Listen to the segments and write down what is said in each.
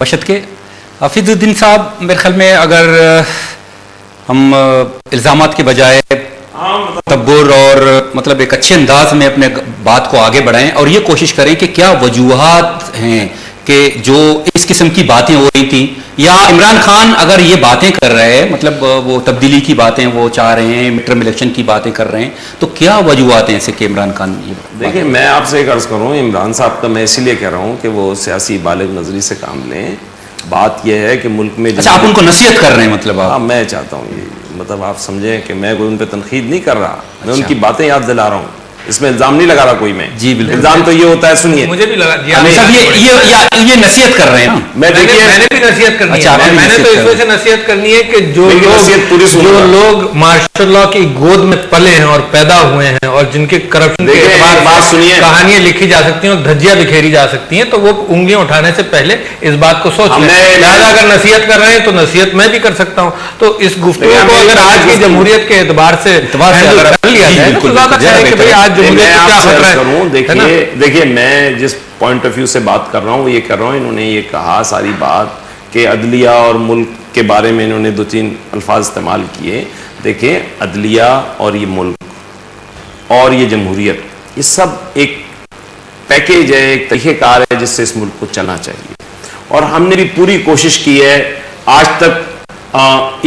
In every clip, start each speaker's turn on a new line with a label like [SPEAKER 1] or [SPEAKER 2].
[SPEAKER 1] बशत के हफीजुद्दीन साहब, मेरे ख्याल में अगर हम इल्ज़ामात के बजाय तब्बुर और मतलब एक अच्छे अंदाज में अपने बात को आगे बढ़ाएं और ये कोशिश करें कि क्या वजूहात हैं कि जो इस किस्म की बातें हो रही थी, या इमरान खान अगर ये बातें कर रहे हैं, मतलब वो तब्दीली की बातें वो चाह रहे हैं, मिड टर्म इलेक्शन की बातें कर रहे हैं, तो क्या वजूहात हैं ऐसे कि इमरान खान ये?
[SPEAKER 2] देखिए, मैं आपसे एक अर्ज़ करूँ, इमरान साहब का मैं इसीलिए कह रहा हूँ कि वो सियासी बालिग नजरी से काम लें। बात यह है कि मुल्क में,
[SPEAKER 1] अच्छा, आप उनको नसीहत कर रहे हैं मतलब?
[SPEAKER 2] हाँ, मैं चाहता हूँ ये, मतलब आप समझें कि मैं कोई उन पर तनकीद नहीं कर रहा, मैं उनकी बातें याद दिला रहा हूँ, इसमें इल्जाम नहीं लगा रहा कोई मैं।
[SPEAKER 1] जी बिल्कुल।
[SPEAKER 2] इल्जाम तो ये होता है, सुनिए,
[SPEAKER 3] मुझे भी लगा
[SPEAKER 1] ये नसीहत कर रहे हैं।
[SPEAKER 2] मैं देखिए,
[SPEAKER 3] मैंने भी नसीहत करनी
[SPEAKER 1] अच्छा,
[SPEAKER 3] है। मैंने तो इस वजह से नसीहत करनी है कि जो लोग मार्शल लॉ की गोद में पले हैं और पैदा हुए हैं और जिनके करप्शन के
[SPEAKER 2] बात सुनिए,
[SPEAKER 3] कहानियां लिखी जा सकती हैं और धज्जियां बिखेरी जा सकती हैं, तो वो उंगलियां उठाने से पहले इस बात को सोच लें। लिहाजा अगर नसीहत कर रहे हैं तो नसीहत मैं भी कर सकता हूँ। तो इस गुफ्तगू को अगर आज की जमहूरियत के एतबार से अगर कर लिया जाए तो ज्यादा अच्छा है कि भाई आज जमहूरियत को क्या खतरा है।
[SPEAKER 2] देखिए, मैं जिस पॉइंट ऑफ व्यू से बात कर रहा हूँ, ये कर रहा हूँ, इन्होंने ये कहा सारी बात कि अदलिया और मुल्क के बारे में इन्होंने 2-3 अल्फाज इस्तेमाल किए। देखिए, अदलिया और ये मुल्क और ये जमहूरियत, ये सब एक पैकेज है, एक तरीक़ेकार है जिससे इस मुल्क को चलना चाहिए। और हमने भी पूरी कोशिश की है आज तक।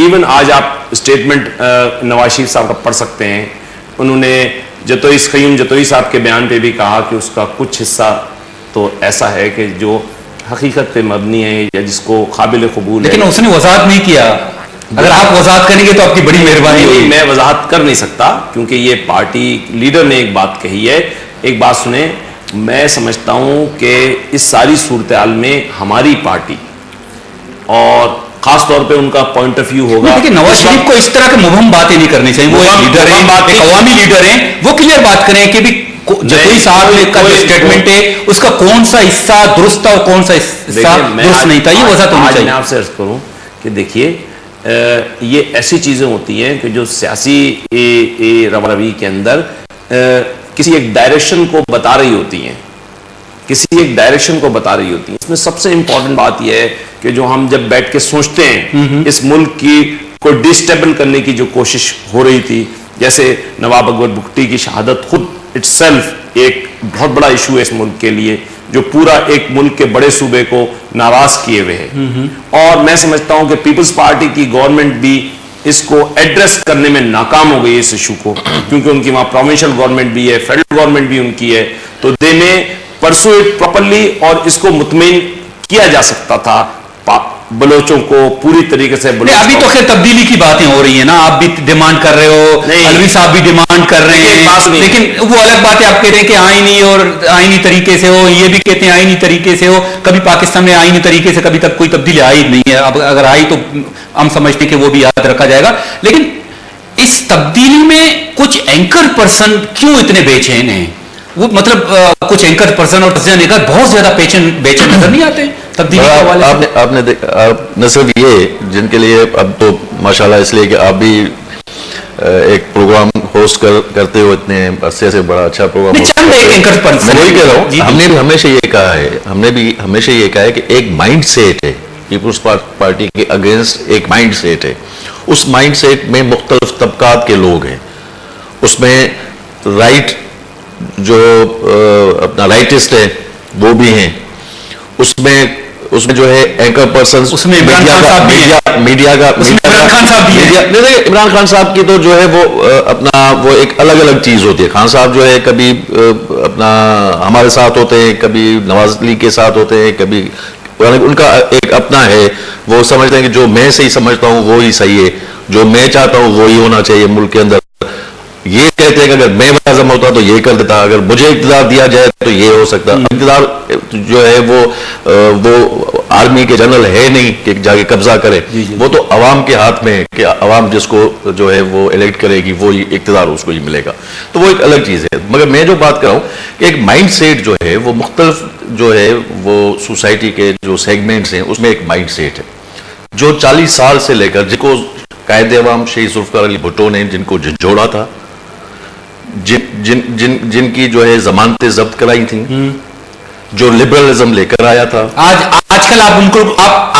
[SPEAKER 2] इवन आज आप स्टेटमेंट नवाज शरीफ साहब का पढ़ सकते हैं। उन्होंने क़य्यूम जतोई साहब के बयान पे भी कहा कि उसका कुछ हिस्सा तो ऐसा है कि जो हकीकत पे मबनी है या जिसको काबिल कबूल है,
[SPEAKER 1] लेकिन उसने वजाहत नहीं किया। अगर आप वजाहत करेंगे तो आपकी बड़ी मेहरबानी होगी।
[SPEAKER 2] मैं वजाहत कर नहीं सकता क्योंकि ये पार्टी लीडर ने एक बात कही है। एक बात सुने, मैं समझता हूं कि इस सारी सूरत हाल में हमारी पार्टी और खास तौर पे उनका पॉइंट ऑफ व्यू होगा।
[SPEAKER 1] देखिए, नवाज शरीफ को इस तरह की मुबहम बातें नहीं करनी चाहिए। वो एक लीडर है, एक अवामी लीडर है, वो क्लियर बात करें कि भी जतोई साहब का जो स्टेटमेंट है उसका कौन सा हिस्सा दुरुस्त था और कौन सा हिस्सा दुरुस्त नहीं था, ये वजह होनी चाहिए।
[SPEAKER 2] मैं आपसे अर्ज करूं कि देखिए, ये ऐसी चीजें होती हैं कि जो सियासी रवि के अंदर किसी एक डायरेक्शन को बता रही होती हैं, किसी एक डायरेक्शन को बता रही होती है। इसमें सबसे इंपॉर्टेंट बात यह है कि जो हम जब बैठ के सोचते हैं इस मुल्क की को डिस्टेबल करने की जो कोशिश हो रही थी, जैसे नवाब अकबर बुगटी की शहादत खुद इटसेल्फ एक बहुत बड़ा इशू है इस मुल्क के लिए, जो पूरा एक मुल्क के बड़े सूबे को नाराज किए हुए है। और मैं समझता हूं कि पीपल्स पार्टी की गवर्नमेंट भी इसको एड्रेस करने में नाकाम हो गई इस इशू को, क्योंकि उनकी वहां प्रोविंशियल गवर्नमेंट भी है, फेडरल गवर्नमेंट भी उनकी है, तो दे में परसू इट प्रॉपर्ली और इसको मुतमईन किया जा सकता था बलोचों को पूरी तरीके से।
[SPEAKER 1] अभी तो खैर तब्दीली की बातें हो रही है ना, आप भी डिमांड कर रहे हो, अलवी साहब भी डिमांड कर रहे हैं, लेकिन वो अलग बात है। आप कहते हैं कि आईनी और आईनी तरीके से हो, ये भी कहते हैं आईनी तरीके से हो। कभी पाकिस्तान में आईनी तरीके से कभी तक कोई तब्दीली आई नहीं है। अब अगर आई तो हम समझते हैं कि वो भी याद रखा जाएगा। लेकिन इस तब्दीली में कुछ एंकर पर्सन क्यों इतने बेचैन हैं? वो मतलब कुछ एंकर पर्सन और बहुत ज्यादा बेचैन नजर नहीं आते तब्दीली के हवाले से?
[SPEAKER 4] आपने न सिर्फ ये, जिनके लिए अब तो माशाल्लाह, इसलिए कि आप भी एक प्रोग्राम होस्ट करते हो, इतने अरसे से बड़ा अच्छा प्रोग्राम होस्ट करते हो। मैं वही कह रहा हूँ, हमने भी हमेशा ये कहा है, हमने भी हमेशा ये कहा है कि एक माइंड सेट है पीपुल्स पार्टी के अगेंस्ट, एक माइंड सेट है। उस माइंड सेट में मुख्तलिफ तबकात के लोग हैं। उसमें राइट जो अपना राइटिस्ट है वो भी हैं, उसमें जो है एंकर पर्सन,
[SPEAKER 1] उसमें इमरान खान साहब भी हैं,
[SPEAKER 4] मीडिया का इमरान खान साहब भी हैं। इमरान खान साहब की तो जो है वो अपना वो एक अलग अलग चीज होती है। खान साहब जो है कभी अपना हमारे साथ होते हैं, कभी नवाज लीग के साथ होते हैं, कभी उनका एक अपना है। वो समझते हैं कि जो मैं सही समझता हूँ वो ही सही है, जो मैं चाहता हूँ वो ही होना चाहिए मुल्क के अंदर। ये कहते हैं कि अगर मैं वज़ीर होता तो ये कर देता, अगर मुझे इक़्तिदार दिया जाए तो ये हो सकता। इक़्तिदार जो है वो आर्मी के जनरल है नहीं कि जाके कब्जा करे, वो तो अवाम के हाथ में है कि अवाम जिसको जो है वो इलेक्ट करेगी वो इक़्तिदार उसको ही मिलेगा। तो वो एक अलग चीज़ है। मगर मैं जो बात कर रहा हूँ कि एक माइंड सेट जो है वो मुख्तलिफ जो है वो सोसाइटी के जो सेगमेंट्स हैं उसमें एक माइंड सेट है जो 40 साल से लेकर, जिनको कायद-ए-आवाम शहीद जुल्फ़िकार अली भुट्टो ने जिनको झंझोड़ा था, जिनकी जो है जमानतें जब्त कराई थी, जो लिबरलिज्म लेकर आया था,
[SPEAKER 1] आज आजकल आप उनको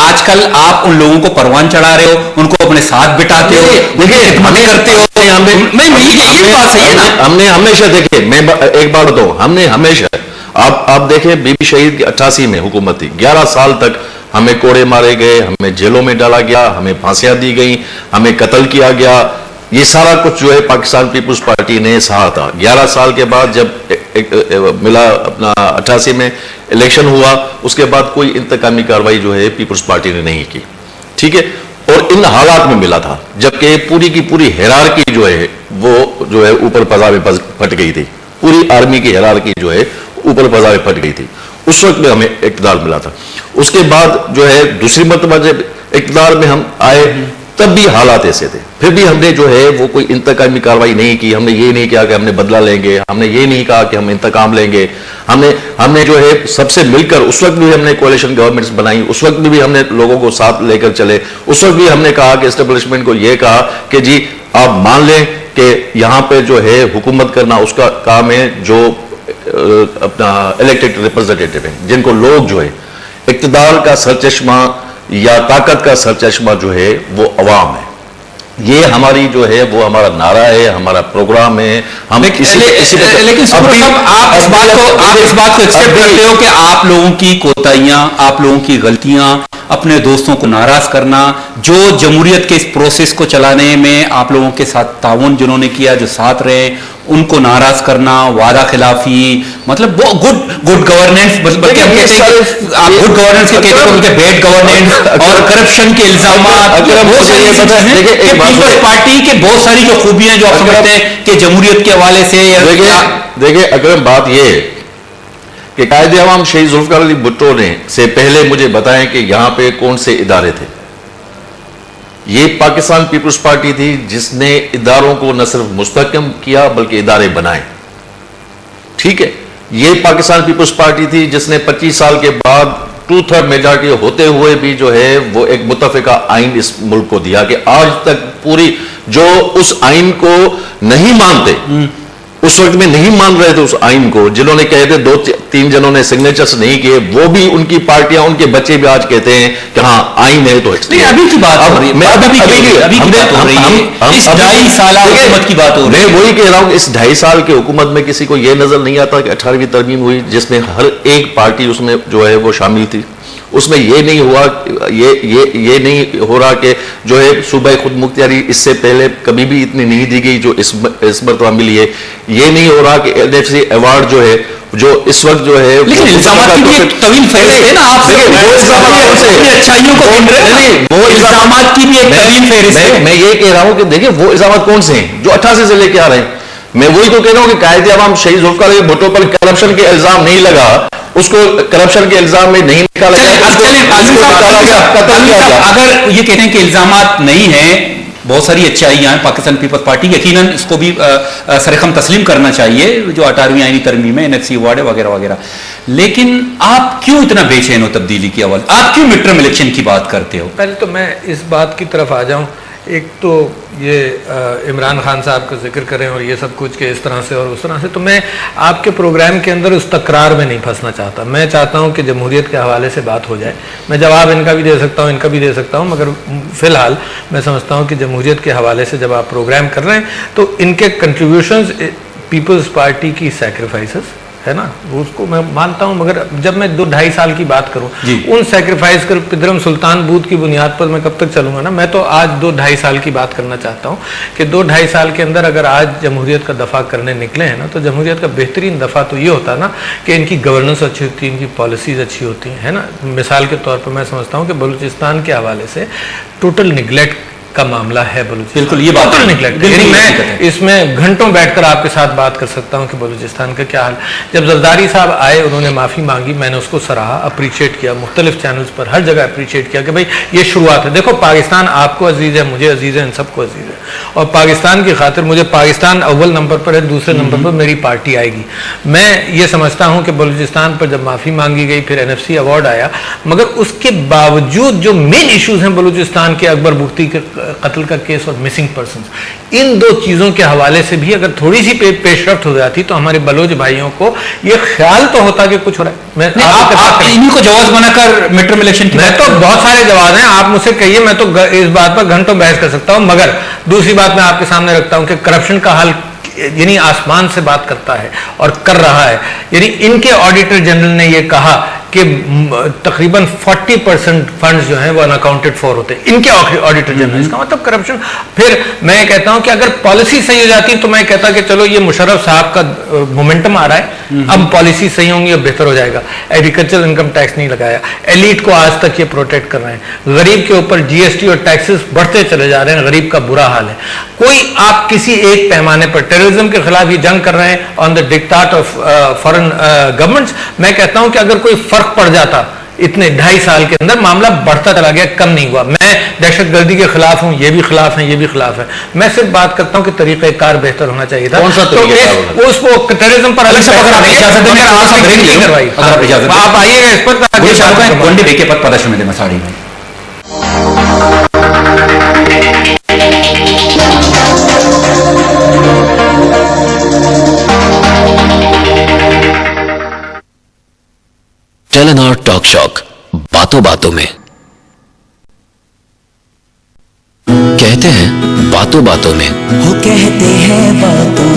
[SPEAKER 1] आजकल आप उन लोगों को परवान चढ़ा रहे हो, उनको अपने साथ बिठाते हो,
[SPEAKER 4] देखिए
[SPEAKER 1] हमें करते हो। ये बात सही है ना।
[SPEAKER 4] हमने हमेशा, देखिए मैं एक बात बताऊं, हमने हमेशा, आप देखें बीबी शहीद की 88 में हुकूमत थी, 11 साल तक हमें कोड़े मारे गए, हमें जेलों में डाला गया, हमें फांसियां दी गई, हमें कत्ल किया गया। ये सारा कुछ जो है पाकिस्तान पीपुल्स पार्टी ने सहा था। 11 साल के बाद जब मिला अपना 88 में इलेक्शन हुआ, उसके बाद कोई इंतकामी कार्रवाई जो है पीपुल्स पार्टी ने नहीं की, ठीक है। और इन हालात में मिला था जबकि पूरी की पूरी हिरारकी जो है वो जो है ऊपर फजा में फट गई थी, पूरी आर्मी की हिरारकी जो है ऊपर फजा में फट गई थी। उस वक्त में हमें इक़्तिदार मिला था। उसके बाद जो है दूसरी मर्तबा जब इक़्तिदार में हम आए तब भी हालात ऐसे थे, फिर भी हमने जो है वो कोई इंतकामी कार्रवाई नहीं की। हमने ये नहीं कहा कि हमने बदला लेंगे, हमने ये नहीं कहा कि हम इंतकाम लेंगे। हमने जो है सबसे मिलकर, उस वक्त भी हमने कोalition गवर्नमेंट्स बनाई, उस वक्त भी हमने लोगों को साथ लेकर चले। उस वक्त भी हमने कहा कि एस्टेब्लिशमेंट को ये कहा कि जी आप मान लें कि यहाँ पे जो है हुकूमत करना उसका काम है जो अपना इलेक्टेड रिप्रेजेंटेटिव है, जिनको लोग जो है इक़्तिदार का सरचश्मा या ताकत का सरचश्मा जो है वो अवाम है। ये हमारी जो है वो हमारा नारा है, हमारा प्रोग्राम है। हम
[SPEAKER 1] लेकिन आप इस बात को एक्सेप्ट करते हो कि आप लोगों की कोताहियां, आप लोगों की गलतियां, अपने दोस्तों को नाराज करना, जो जमहूरियत के इस प्रोसेस को चलाने में आप लोगों के साथ ताउन जिन्होंने किया, जो साथ रहे, उनको नाराज करना, वादा खिलाफी, मतलब वो गुड गवर्नेंस, बल्कि हम कहते हैं आप गुड गवर्नेंस के कहते हो, उनके बैड गवर्नेंस और करप्शन के इल्जामात, पीपल्स पार्टी के बहुत सारी जो खूबियां जो आप समझते हैं कि जमहूरियत के हवाले से।
[SPEAKER 4] देखिए अकरम, बात यह है कि कायदे अवाम शहीद जुल्फिकार अली भुट्टो ने से पहले मुझे बताएं कि यहां पे कौन से इदारे थे। ये पाकिस्तान पीपुल्स पार्टी थी जिसने इदारों को न सिर्फ मुस्तहकम किया बल्कि इदारे बनाए, ठीक है। ये पाकिस्तान पीपुल्स पार्टी थी जिसने 25 साल के बाद 2/3 मेजॉरिटी होते हुए भी जो है वो एक मुत्तफिका आइन इस मुल्क को दिया कि आज तक पूरी जो उस आइन को नहीं मानते, उस वक्त में नहीं मान रहे थे उस आइन को, जिन्होंने कहे थे 2-3 जनों ने सिग्नेचर्स नहीं किए, वो भी उनकी पार्टियां, उनके बच्चे भी आज कहते हैं कि हाँ आइन है तो
[SPEAKER 1] नहीं। अभी की बात हो रही है, इस 2.5 साल हुकूमत की बात हो रही है।
[SPEAKER 4] मैं वही कह रहा हूं, इस 2.5 साल की हुकूमत में किसी को यह नजर नहीं आता कि 18वीं तरमीम हुई जिसमें हर एक पार्टी उसमें जो है वो शामिल थी। उसमें ये नहीं हुआ, ये नहीं हो रहा कि जो है सूबा खुद मुख्तियारी इससे पहले कभी भी इतनी नहीं दी गई जो इस मरतबा मिली है। ये नहीं हो रहा कि NFC अवार्ड जो है जो इस वक्त जो है,
[SPEAKER 1] लेकिन इल्जामात की भी एक तवील फहरिस्त है ना। आप अच्छाइयों को गिन रहे हैं, वो इल्जामात की भी एक तवील फहरिस्त है।
[SPEAKER 4] मैं ये कह रहा हूं कि देखिए वो इल्जामात कौन से हैं जो 88 से लेके आ रहे हैं। मैं वही तो कह रहा हूं कि कायदे अवाम शहीद जुल्फिकार अली भुट्टो पर करप्शन के इल्जाम नहीं लगा, उसको करप्शन के इल्जाम में नहीं निकाला गया,
[SPEAKER 1] अगर ये कहते हैं कि इल्जामात नहीं है, बहुत सारी अच्छाइयां हैं पाकिस्तान पीपल्स पार्टी, यकीनन इसको भी सरेखम तस्लीम करना चाहिए जो 18वीं आईनी तरमीम है, NFC अवार्ड है वगैरह वगैरह। लेकिन आप क्यों इतना बेचैन हो तब्दीली की आवाज? आप क्यों मिड टर्म इलेक्शन की बात करते हो?
[SPEAKER 3] पहले तो मैं इस बात की तरफ आ जाऊं। एक तो ये इमरान खान साहब का जिक्र करें और ये सब कुछ के इस तरह से और उस तरह से, तो मैं आपके प्रोग्राम के अंदर उस तकरार में नहीं फंसना चाहता। मैं चाहता हूं कि जमहूरियत के हवाले से बात हो जाए। मैं जवाब इनका भी दे सकता हूं, इनका भी दे सकता हूं, मगर फिलहाल मैं समझता हूं कि जमहूरियत के हवाले से जब आप प्रोग्राम कर रहे हैं तो इनके कंट्रीब्यूशंस, पीपल्स पार्टी की सैक्रिफाइसेस है ना, उसको मैं मानता हूं। मगर जब मैं 2-2.5 साल की बात करूं, उन सैक्रिफाइस कर पिदरम सुल्तान बूथ की बुनियाद पर मैं कब तक चलूंगा ना। मैं तो आज 2-2.5 साल की बात करना चाहता हूं कि 2-2.5 साल के अंदर अगर आज जमहूरियत का दफा करने निकले हैं ना, तो जमहूरियत का बेहतरीन दफा तो ये होता ना कि इनकी गवर्नेंस अच्छी होती है, इनकी पॉलिसीज अच्छी होती हैं, है ना। मिसाल के तौर पर मैं समझता हूँ कि बलूचिस्तान के हवाले से टोटल निगलेक्ट का मामला है बलूचिस्तान।
[SPEAKER 1] बिल्कुल ये बात
[SPEAKER 3] निगलेक्ट, मैं इसमें घंटों बैठकर आपके साथ बात कर सकता हूं कि बलूचिस्तान का क्या हाल। जब जरदारी साहब आए, उन्होंने माफी मांगी, मैंने उसको सराहा, अप्रिशिएट किया, मुख्तलिफ चैनल्स पर हर जगह अप्रिशिएट किया कि भाई ये शुरुआत है। देखो पाकिस्तान आपको अजीज है, मुझे अजीज है, इन सबको अजीज है, और पाकिस्तान की खातिर मुझे पाकिस्तान अव्वल नंबर पर है, दूसरे नंबर पर मेरी पार्टी आएगी। मैं ये समझता हूं कि बलूचिस्तान पर जब माफी मांगी गई, फिर NFC अवार्ड आया, मगर उसके बावजूद जो मेन इश्यूज हैं बलूचिस्तान के, अकबर बुख्ती के कत्ल का केस और मिसिंग पर्सन, इन दो चीज़ों के हवाले से भी अगर थोड़ी सी पेशरफ्त हो जाती तो हमारे बलोच भाइयों को ये ख्याल तो होता कि कुछ हो रहा है।
[SPEAKER 1] आप इन्हीं को जवाब बनाकर मिड टर्म इलेक्शन की
[SPEAKER 3] मैं तो बहुत सारे जवाब हैं, आप मुझसे कहिए, मैं तो इस बात पर घंटों बहस कर सकता हूं। मगर दूसरी बात मैं आपके सामने रखता हूं कि करप्शन का हाल यानी आसमान से बात करता है और कर रहा है। यानी इनके ऑडिटर जनरल ने यह कहा कि तकरीबन 40% फंड्स जो हैं वो अनअकाउंटेड फॉर होते हैं, इनके ऑडिटर जनरल। इसका मतलब करप्शन। फिर मैं कहता हूं कि अगर पॉलिसी सही हो जाती तो मैं कहता कि चलो ये मुशर्रफ साहब का मोमेंटम आ रहा है, अब पॉलिसी सही होंगी, अब बेहतर हो जाएगा। एग्रीकल्चर इनकम टैक्स नहीं लगाया, एलीट को आज तक ये प्रोटेक्ट कर रहे हैं, गरीब के ऊपर जीएसटी और टैक्सेस बढ़ते चले जा रहे हैं, गरीब का बुरा हाल है। कोई आप किसी एक पैमाने पर टेररिज्म के खिलाफ ये जंग कर रहे हैं on the diktat of foreign governments. मैं कहता हूं कि अगर कोई फर्क पड़ जाता इतने 2.5 साल के अंदर, मामला बढ़ता चला गया, कम नहीं हुआ। मैं दहशतगर्दी के खिलाफ हूं, ये भी खिलाफ है, ये भी खिलाफ है। मैं सिर्फ बात करता हूं कि तरीक़ेकार बेहतर होना चाहिए था।
[SPEAKER 4] कौन सा
[SPEAKER 3] तो उसको टेररिज्म पर अलग से आप आइएगा इस पर
[SPEAKER 1] पद पदश में मसाड़ी में
[SPEAKER 5] टेलेनॉर टॉक शॉक, बातों बातों में। कहते हैं बातों बातों में
[SPEAKER 6] वो कहते हैं बातों